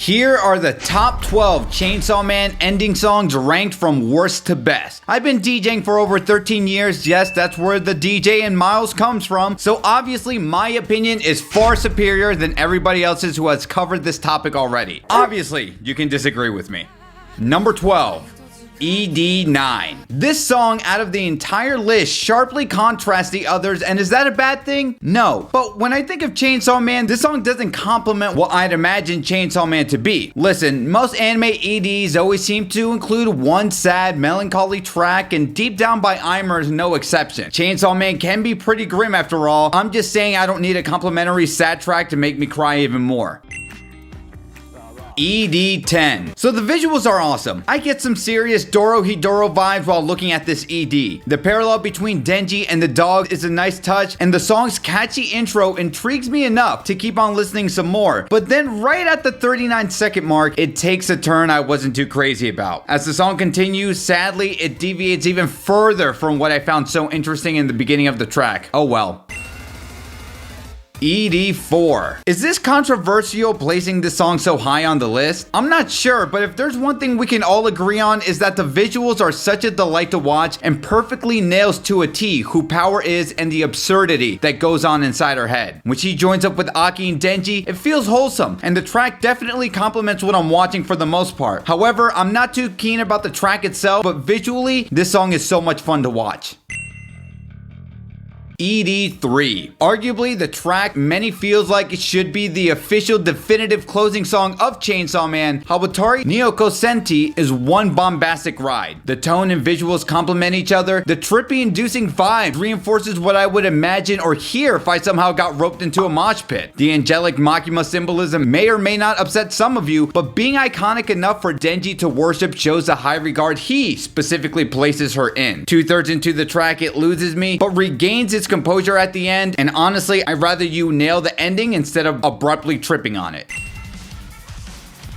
Here are the top 12 Chainsaw Man ending songs ranked from worst to best. I've been DJing for over 13 years. Yes, that's where the DJ in Miles comes from. So obviously my opinion is far superior than everybody else's who has covered this topic already. Obviously, you can disagree with me. Number 12. ED9. This song out of the entire list sharply contrasts the others, and is that a bad thing? No. But when I think of Chainsaw Man, this song doesn't complement what I'd imagine Chainsaw Man to be. Listen, most anime EDs always seem to include one sad, melancholy track, and Deep Down by Aimer is no exception. Chainsaw Man can be pretty grim after all. I'm just saying I don't need a complimentary sad track to make me cry even more. ED10. So the visuals are awesome. I get some serious Dorohedoro vibes while looking at this ED. The parallel between Denji and the dog is a nice touch, and the song's catchy intro intrigues me enough to keep on listening some more. But then right at the 39-second mark, it takes a turn I wasn't too crazy about. As the song continues, sadly, it deviates even further from what I found so interesting in the beginning of the track. Oh well. ED4. Is this controversial placing this song so high on the list? I'm not sure, but if there's one thing we can all agree on is that the visuals are such a delight to watch and perfectly nails to a T who Power is and the absurdity that goes on inside her head. When she joins up with Aki and Denji, it feels wholesome, and the track definitely complements what I'm watching for the most part. However, I'm not too keen about the track itself, but visually, this song is so much fun to watch. ED3. Arguably, the track many feels like it should be the official definitive closing song of Chainsaw Man, Hawatari Nyoko Senti is one bombastic ride. The tone and visuals complement each other. The trippy inducing vibe reinforces what I would imagine or hear if I somehow got roped into a mosh pit. The angelic Makima symbolism may or may not upset some of you, but being iconic enough for Denji to worship shows the high regard he specifically places her in. 2/3 into the track, it loses me, but regains its composure at the end, and honestly, I'd rather you nail the ending instead of abruptly tripping on it.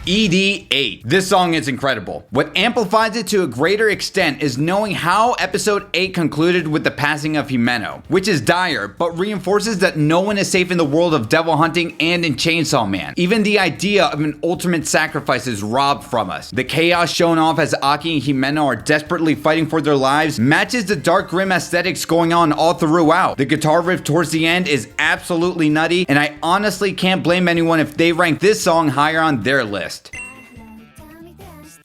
ED8. This song is incredible. What amplifies it to a greater extent is knowing how episode 8 concluded with the passing of Himeno, which is dire, but reinforces that no one is safe in the world of devil hunting and in Chainsaw Man. Even the idea of an ultimate sacrifice is robbed from us. The chaos shown off as Aki and Himeno are desperately fighting for their lives matches the dark grim aesthetics going on all throughout. The guitar riff towards the end is absolutely nutty, and I honestly can't blame anyone if they rank this song higher on their list.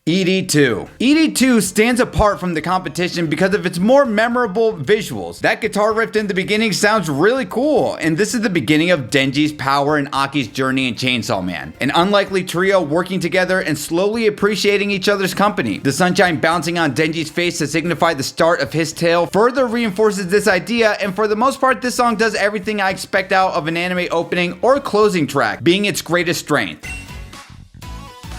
ED2. ED2 stands apart from the competition because of its more memorable visuals. That guitar riff in the beginning sounds really cool, and this is the beginning of Denji's power and Aki's journey in Chainsaw Man. An unlikely trio working together and slowly appreciating each other's company. The sunshine bouncing on Denji's face to signify the start of his tale further reinforces this idea, and for the most part, this song does everything I expect out of an anime opening or closing track, being its greatest strength.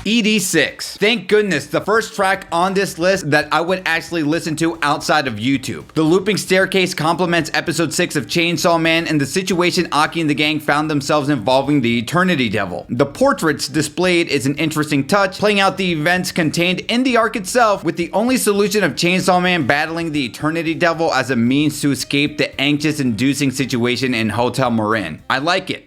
ED6. Thank goodness, the first track on this list that I would actually listen to outside of YouTube. The looping staircase complements episode 6 of Chainsaw Man and the situation Aki and the gang found themselves involving the Eternity Devil. The portraits displayed is an interesting touch, playing out the events contained in the arc itself, with the only solution of Chainsaw Man battling the Eternity Devil as a means to escape the anxious-inducing situation in Hotel Marin. I like it.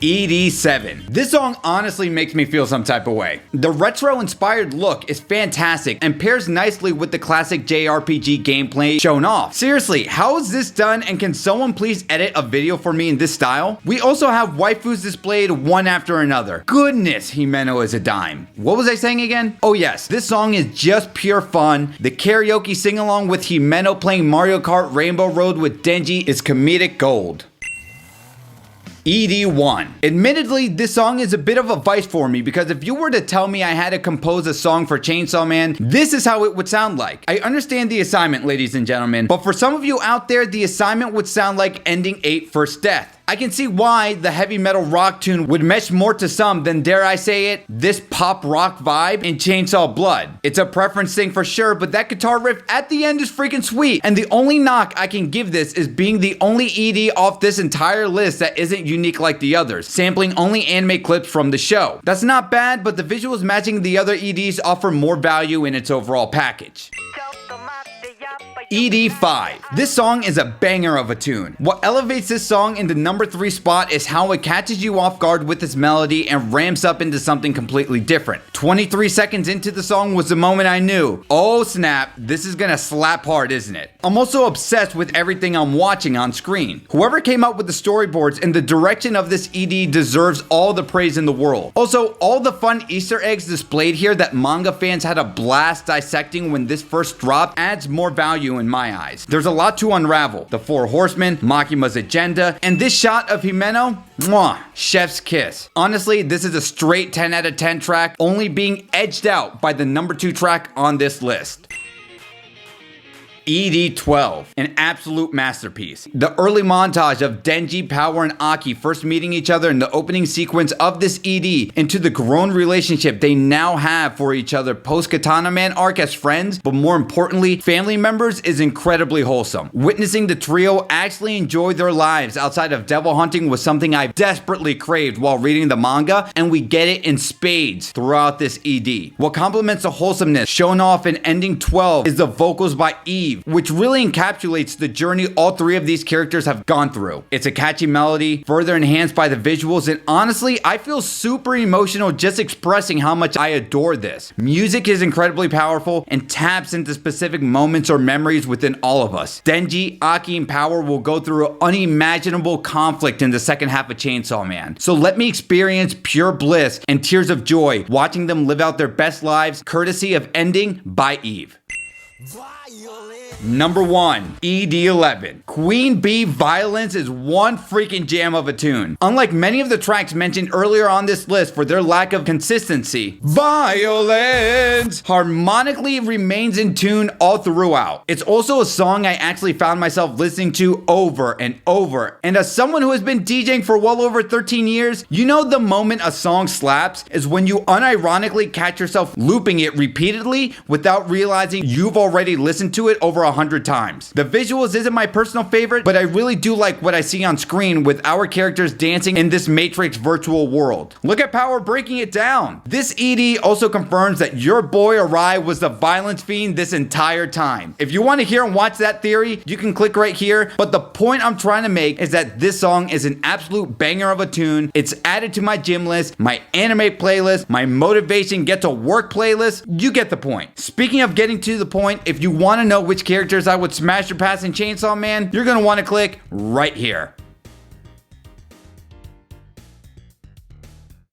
ED7. This song honestly makes me feel some type of way. The retro-inspired look is fantastic and pairs nicely with the classic JRPG gameplay shown off. Seriously, how is this done, and can someone please edit a video for me in this style? We also have waifus displayed one after another. Goodness, Himeno is a dime. What was I saying again? Oh yes, this song is just pure fun. The karaoke sing-along with Himeno playing Mario Kart Rainbow Road with Denji is comedic gold. ED1. Admittedly, this song is a bit of a vice for me because if you were to tell me I had to compose a song for Chainsaw Man, this is how it would sound like. I understand the assignment, ladies and gentlemen, but for some of you out there, the assignment would sound like Ending 8 First Death. I can see why the heavy metal rock tune would mesh more to some than, dare I say it, this pop rock vibe in Chainsaw Blood. It's a preference thing for sure, but that guitar riff at the end is freaking sweet, and the only knock I can give this is being the only ED off this entire list that isn't unique like the others, sampling only anime clips from the show. That's not bad, but the visuals matching the other EDs offer more value in its overall package. ED5. This song is a banger of a tune. What elevates this song into number 3 spot is how it catches you off guard with its melody and ramps up into something completely different. 23 seconds into the song was the moment I knew, oh snap, this is gonna slap hard, isn't it? I'm also obsessed with everything I'm watching on screen. Whoever came up with the storyboards and the direction of this ED deserves all the praise in the world. Also, all the fun Easter eggs displayed here that manga fans had a blast dissecting when this first dropped adds more value in my eyes. There's a lot to unravel. The 4 horsemen, Makima's agenda, and this shot of Himeno, mwah, chef's kiss. Honestly, this is a straight 10 out of 10 track, only being edged out by the number 2 track on this list. ED12, an absolute masterpiece. The early montage of Denji, Power, and Aki first meeting each other in the opening sequence of this ED into the grown relationship they now have for each other post Katana Man arc as friends, but more importantly, family members is incredibly wholesome. Witnessing the trio actually enjoy their lives outside of devil hunting was something I desperately craved while reading the manga, and we get it in spades throughout this ED. What complements the wholesomeness shown off in ending 12 is the vocals by Eve, which really encapsulates the journey all 3 of these characters have gone through. It's a catchy melody, further enhanced by the visuals, and honestly, I feel super emotional just expressing how much I adore this. Music is incredibly powerful and taps into specific moments or memories within all of us. Denji, Aki, and Power will go through unimaginable conflict in the second half of Chainsaw Man. So let me experience pure bliss and tears of joy watching them live out their best lives, courtesy of Ending by Eve. Number 1, ED11. Queen Bee Violence is one freaking jam of a tune. Unlike many of the tracks mentioned earlier on this list for their lack of consistency, Violence harmonically remains in tune all throughout. It's also a song I actually found myself listening to over and over. And as someone who has been DJing for well over 13 years, you know the moment a song slaps is when you unironically catch yourself looping it repeatedly without realizing you've already listened to it over 100 times. The visuals isn't my personal favorite, but I really do like what I see on screen with our characters dancing in this Matrix virtual world. Look at Power breaking it down. This ED also confirms that your boy Arai was the violence fiend this entire time. If you want to hear and watch that theory, you can click right here, but the point I'm trying to make is that this song is an absolute banger of a tune. It's added to my gym list, my anime playlist, my motivation get to work playlist. You get the point. Speaking of getting to the point, if you want to know which characters I would smash or pass in Chainsaw Man, you're gonna want to click right here.